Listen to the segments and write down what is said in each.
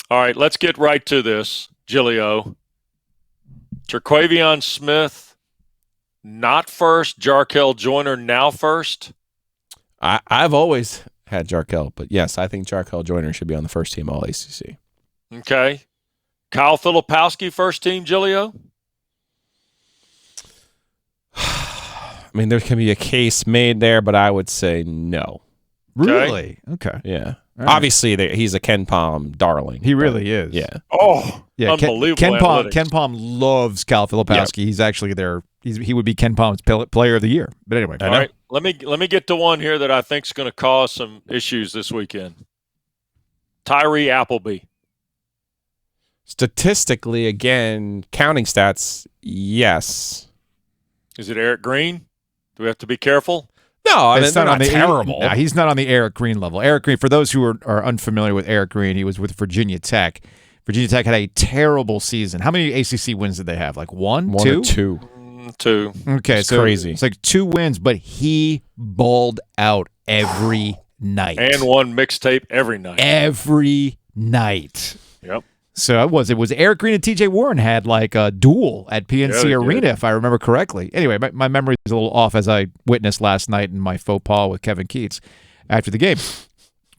All right, let's get right to this, Gilio. Terquavion Smith, not first. Jarkel Joyner, now first. I've always had Jarkel, but yes, I think Jarkel Joyner should be on the first team All-ACC. Okay. Kyle Filipowski, first team, Gilio? I mean, there can be a case made there, but I would say no. Really? Okay. Yeah. Right. Obviously, he's a Ken Palm darling. He really is. Yeah. Oh, yeah. unbelievable. Ken Palm loves Cal Filipowski. Yep. He's actually there. He would be Ken Palm's player of the year. But anyway. All right. Let me get to one here that I think is going to cause some issues this weekend. Tyree Appleby. Statistically, again, counting stats, yes. Is it Eric Green? Do we have to be careful? No, it's not terrible. No, he's not on the Eric Green level. Eric Green, for those who are unfamiliar with Eric Green, he was with Virginia Tech. Virginia Tech had a terrible season. How many ACC wins did they have? Like one, two? Or two. Two. Okay, it's crazy. It's like 2 wins, but he balled out every night. And one mixtape every night. Every night. Yep. So it was Eric Green and TJ Warren had like a duel at PNC Arena, if I remember correctly. Anyway, my memory is a little off as I witnessed last night in my faux pas with Kevin Keats after the game.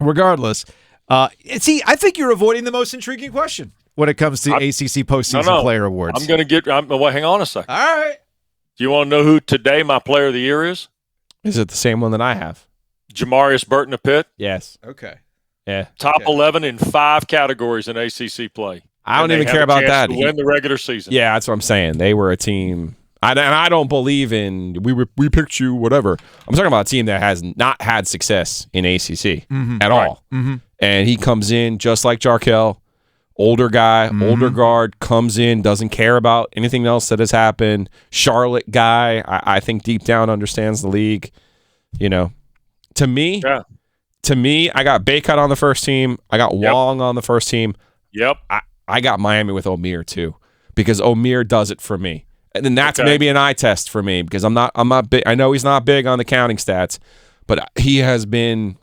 Regardless, I think you're avoiding the most intriguing question when it comes to ACC postseason player awards. I'm going to hang on a second. All right. Do you want to know who today my player of the year is? Is it the same one that I have? Jamarius Burton of Pitt. Yes. Okay. Yeah. Top 11 in 5 categories in ACC play. I don't even care about that. To win the regular season. Yeah, that's what I'm saying. They were a team. I don't believe in we picked you, whatever. I'm talking about a team that has not had success in ACC at all. Mm-hmm. And he comes in just like Jarkel, older guy, older guard, comes in, doesn't care about anything else that has happened. Charlotte guy, I think deep down understands the league. You know, to me, I got Baycott on the first team. I got Wong on the first team. Yep. I got Miami with O'Meara too, because O'Meara does it for me. And then that's maybe an eye test for me, because I'm not big. I know he's not big on the counting stats, but he's been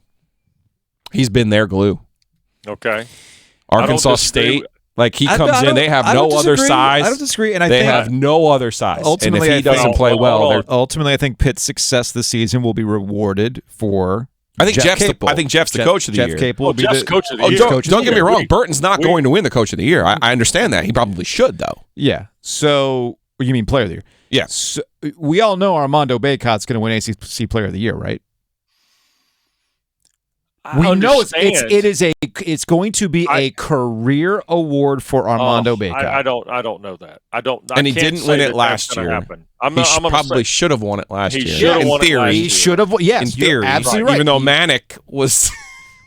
their glue. Okay. Arkansas State, like he comes in, they have no other size. I don't disagree, and they have no other size. Ultimately, and if he doesn't play well, ultimately, I think Pitt's success this season will be rewarded for. I think Jeff's the coach of the year. Jeff Capel will be Jeff's coach of the year. Don't get me wrong. Burton's not going to win the coach of the year. I understand that. He probably should, though. Yeah. So, you mean player of the year? Yeah. So, we all know Armando Baycott's going to win ACC Player of the Year, right? We know it's going to be a career award for Armando Baycott. I don't know that. And he didn't win it last year. He probably should have won it last year. In theory, he should have. Yes, in theory, absolutely right. Even though Manic was.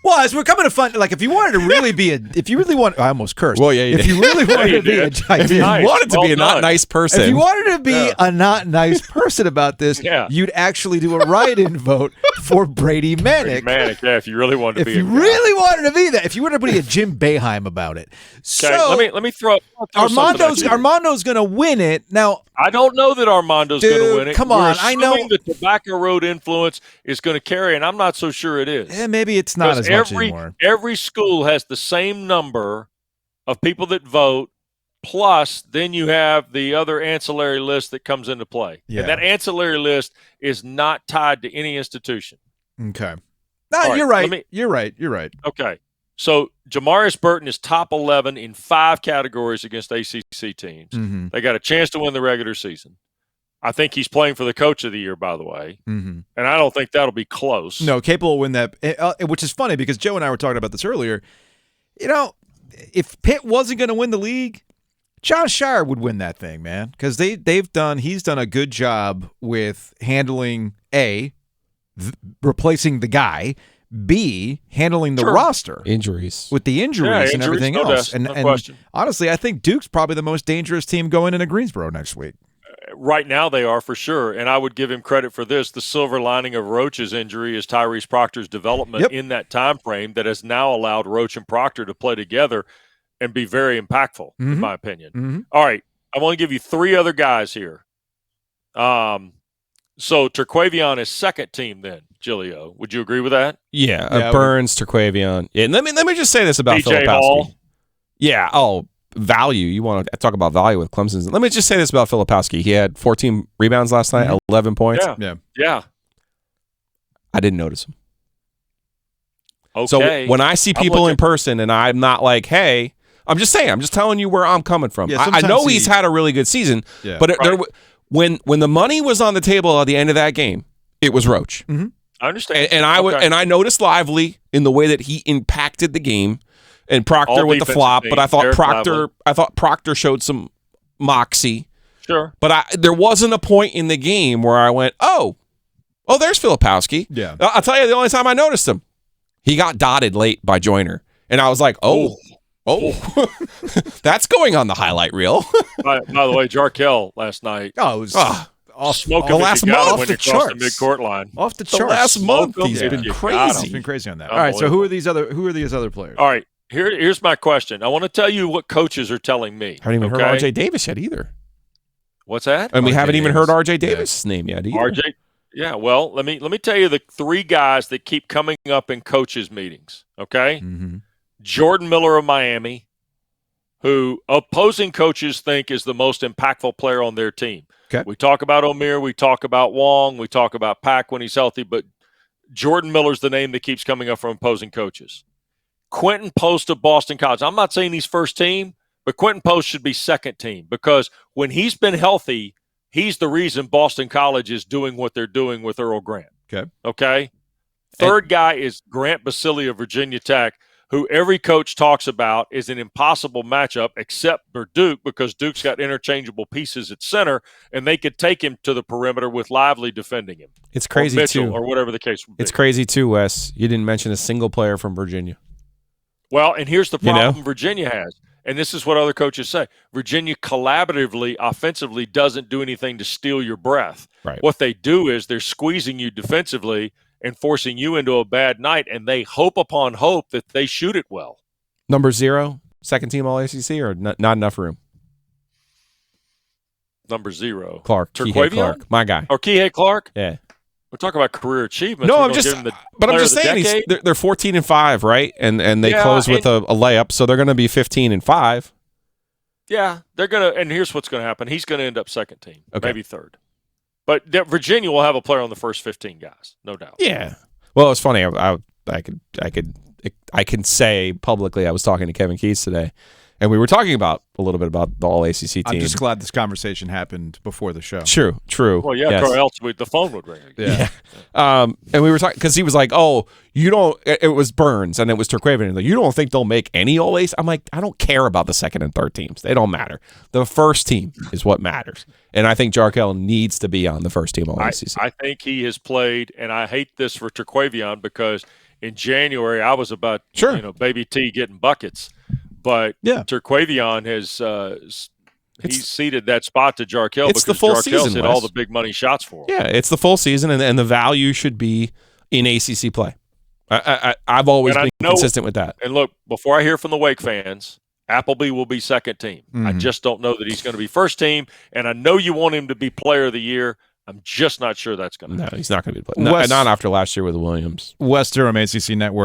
Well, as we're coming to fun, like if you wanted to really be I almost cursed. Well, yeah, if you really wanted to be if you wanted to be a not nice person, if you wanted to be a not nice person about this, you'd actually do a write-in vote for Brady Manic. If you really wanted to be, really wanted to be that, if you wanted to be a Jim Boeheim about it. Okay, so let me throw Armando's going to win it now. I don't know that Armando's going to win it. Come on, I know the Tobacco Road influence is going to carry, and I'm not so sure it is. Maybe it's not as much anymore. Every school has the same number of people that vote, plus then you have the other ancillary list that comes into play. Yeah. And that ancillary list is not tied to any institution. Okay. No, you're right. You're right. Okay. So Jamarius Burton is top 11 in 5 categories against ACC teams. Mm-hmm. They got a chance to win the regular season. I think he's playing for the coach of the year, by the way. Mm-hmm. And I don't think that'll be close. No, Capel will win that, which is funny because Joe and I were talking about this earlier. You know, if Pitt wasn't going to win the league, John Shire would win that thing, man, because he's done a good job with handling replacing the guy, B, handling the roster. Injuries. With the injuries and everything else. And honestly, I think Duke's probably the most dangerous team going into Greensboro next week. Right now they are for sure, and I would give him credit for this. The silver lining of Roach's injury is Tyrese Proctor's development in that time frame that has now allowed Roach and Proctor to play together and be very impactful, in my opinion. Mm-hmm. All right, I want to give you 3 other guys here. So Terquavion is second team then, Gilio. Would you agree with that? Yeah, Burns, Terquavion. Yeah, and let me just say this about Filipowski. Yeah. Oh, value. You want to talk about value with Clemson. Let me just say this about Filipowski. He had 14 rebounds last night, 11 points. Yeah. I didn't notice him. Okay. So when I see people in person and I'm not like, hey, I'm just saying, I'm just telling you where I'm coming from. Yeah, I know he's had a really good season, but when the money was on the table at the end of that game, it was Roach. Mm-hmm. I understand. And I noticed Lively in the way that he impacted the game, and Proctor with the flop. But I thought Proctor showed some moxie. Sure. But there wasn't a point in the game where I went, oh, there's Filipowski. Yeah. I'll tell you, the only time I noticed him, he got dotted late by Joyner, and I was like, oh, that's going on the highlight reel. by the way, Jarkel last night. Oh, it was smoking the last month when he crossed the midcourt line. Off the The charts. last month he's been crazy. He's been crazy on that. All right, so who are these other players? All right, here's my question. I want to tell you what coaches are telling me. I haven't even heard R.J. Davis yet either. What's that? And we haven't even heard R.J. Davis' name yet either. R.J. Yeah, well, let me tell you the three guys that keep coming up in coaches' meetings, okay? Mm-hmm. Jordan Miller of Miami, who opposing coaches think is the most impactful player on their team. Okay. We talk about Omier, we talk about Wong, we talk about Pack when he's healthy, but Jordan Miller's the name that keeps coming up from opposing coaches. Quentin Post of Boston College. I'm not saying he's first team, but Quentin Post should be second team because when he's been healthy, he's the reason Boston College is doing what they're doing with Earl Grant. Okay? Third guy is Grant Basile of Virginia Tech, who every coach talks about is an impossible matchup except for Duke because Duke's got interchangeable pieces at center, and they could take him to the perimeter with Lively defending him. It's crazy, or Mitchell, too. Or whatever the case would be. It's crazy, too, Wes. You didn't mention a single player from Virginia. Well, and here's the problem Virginia has. And this is what other coaches say. Virginia collaboratively, offensively, doesn't do anything to steal your breath. Right. What they do is they're squeezing you defensively and forcing you into a bad night, and they hope upon hope that they shoot it well. Number 0, second team All-ACC, or not enough room? Number 0. Clark. Kihei Clark. My guy. Or Kihei Clark? Yeah. We're talking about career achievements. No, I'm just saying they're 14-5, right? And they close with a layup, so they're going to be 15-5. Yeah, they're going to, and here's what's going to happen. He's going to end up second team, maybe third. But Virginia will have a player on the first 15 guys, no doubt. Yeah. Well, it's funny. I can say publicly I was talking to Kevin Keats today, and we were talking about a little bit about the All-ACC team. I'm just glad this conversation happened before the show. True. Well, yeah, or else the phone would ring. Yeah. And we were talking because he was like, "Oh, you don't." It was Burns and it was Turquavian. Like, you don't think they'll make any All-ACC? I'm like, I don't care about the second and third teams. They don't matter. The first team is what matters, and I think Jarkel needs to be on the first team All-ACC. I think he has played, and I hate this for Turquavian because in January I was about Baby T getting buckets. But Turquavian has he's ceded that spot to Jarkel because the full Jarkel's season, hit all the big money shots for him. Yeah, it's the full season, and the value should be in ACC play. I've always been consistent with that. And look, before I hear from the Wake fans, Appleby will be second team. Mm-hmm. I just don't know that he's going to be first team, and I know you want him to be player of the year. I'm just not sure that's going to happen. No, he's not going to be player. Not after last year with Williams. Wes Durham, ACC Network.